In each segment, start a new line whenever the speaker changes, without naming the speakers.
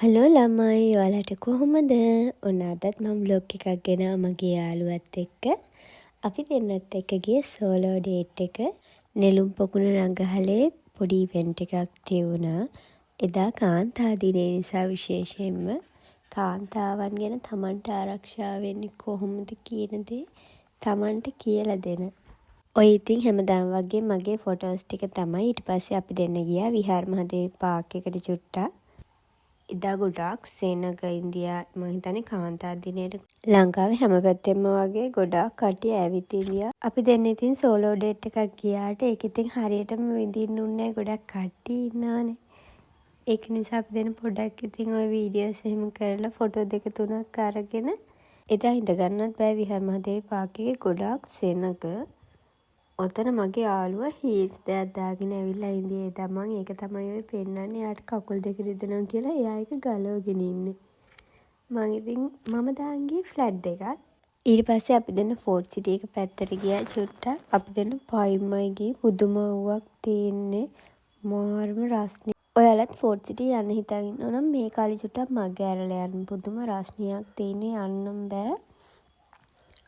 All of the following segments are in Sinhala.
හලෝ ළමයි ඔයාලට කොහොමද? ඔන්න අදත් මම බ්ලොග් එකක් ගෙනාවා මගේ යාළුවත් එක්ක. අපි දෙන්නත් එක්ක ගියේ සෝලෝ ඩේට් එක. නෙළුම් පොකුණ රඟහලේ පොඩි ඉවෙන්ට් එකක් තියුණා. එදා කාන්තා දිනය නිසා විශේෂයෙන්ම කාන්තාවන් ගැන තමන්ට ආරක්ෂා වෙන්නේ කොහොමද කියන දේ තමන්ට කියලා දෙන. ඔය ඉතින් හැමදාම වගේ මගේ ෆොටෝස් ටික තමයි. ඊට පස්සේ අපි දෙන්න ගියා විහාර මහදේව පාක් එකට චුට්ටක්. එදා ගොඩාක් සෙනග ඉන්දියා මම හිතන්නේ කාන්තා දිනේට ලංකාවේ හැම පැත්තෙම වගේ ගොඩාක් කට්ටිය ඇවිත් ඉන්දියා. අපි දෙන්න ඉතින් සෝලෝ ඩේට් එකක් ගියාට ඒක ඉතින් හරියටම විඳින්න උන්නේ ගොඩක් කට්ටිය ඉන්නානේ. ඒක නිසා අපි දෙන්න පොඩ්ඩක් ඉතින් ওই වීඩියෝස් එහෙම කරලා ෆොටෝ දෙක තුනක් අරගෙන එදා ඉඳ ගන්නත් බෑ විහාර මහදේව පාක් එකේ ගොඩාක් සෙනග. ඔතන මගේ යාළුවා හීල්ස් දෙකක් දාගෙන ඇවිල්ලා ඉඳී එදා මම ඒක තමයි ඔය පෙන්නන්නේ. එයාට කකුල් දෙක රිදෙනවා කියලා එයා ඒක ගලවගෙන ඉන්නේ. මම දාන් ගියේ ෆ්ලැට් දෙකක්. ඊට පස්සේ අපි දෙන්න ෆෝර්ට් සිටි එක පැත්තට ගියා චුට්ටක්. අපි දෙන්න පයින්මයි ගියේ. පුදුම වුවක් තියෙන්නේ. මාර්ම රස්නේ. ඔයාලත් ෆෝර්ට් සිටි යන්න හිතාගෙන ඉන්නවා නම් මේ කාලේ චුට්ටක් මග ඇරලා යන්න. පුදුම රස්නියක් තියෙන්නේ යන්නම් බෑ.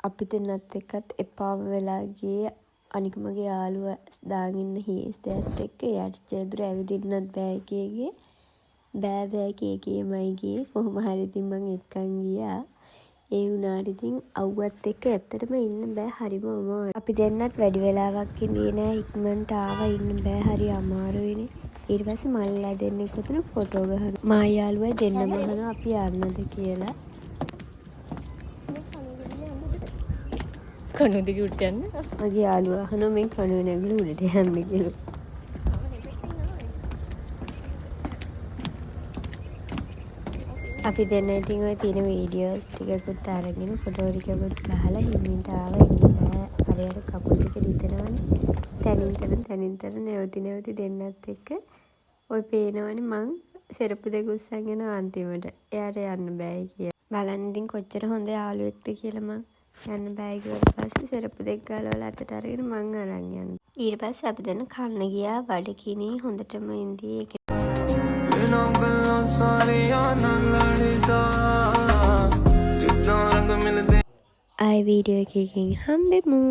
අපි දෙන්නත් එක්කත් එපාම වෙලා ගියේ. අනික මගේ යාළුවා දාගෙන ඉන්න හීල්ස් දෙකත් එක්ක එයාට චෙදුර ඇවිදින්නත් බෑ කියේ. බෑ කියමයි ගියේ. කොහොම හරි ඉතින් මං එක්කන් ගියා. ඒ වුණාට ඉතින් අවුවත් එක්ක ඇත්තටම ඉන්න බෑ. හරිම අමාරුයි. අපි දෙන්නත් වැඩි වෙලාවක් ඉඳී නෑ. ඉක්මනට ආවා ඉන්න බෑ. හරි අමාරුයිනේ. ඊට පස්සේ මල්ලිලා දෙන්නෙක් උතන ෆොටෝ ගහනවා. මා යාළුවා දෙන්නම අහනවා අපි යන්නද කියලා. කණුවද උඩට යන්න? මගේ යාළුවා අහනවා මේ කණුව නැගලා උඩට යන්න කියලා. අපි දෙන්න ඉතින් ඔය තියෙන වීඩියෝස් ටිකකුත් අරගෙන ෆොටෝ ටිකකුත් ගහලා හිමින්ට ආවා ඉන්න බෑ. හරියට කකුල් දෙක රිදෙනවනේ. තනින් තන නැවති දෙන්නත් එක්ක ඔය පේනවනේ මං සෙරප්පු දෙක උස්සන් යනවා අන්තිමට. එයාට යන්න බෑ කියලා. බලන්න ඉතින් කොච්චර හොඳ යාළුවෙක්ද කියලා මං. යන්න බෑ කිව්වට පස්සේ සෙරප්පු දෙක ගලවලා අතට අරගෙන මං අරන් යනවා. ඊට පස්සේ අපි දෙන්න කන්න ගියා බඩගිනි හොඳටම ඉඳී ඒක. ආයි වීඩියෝ එකකින් හම්බෙමු.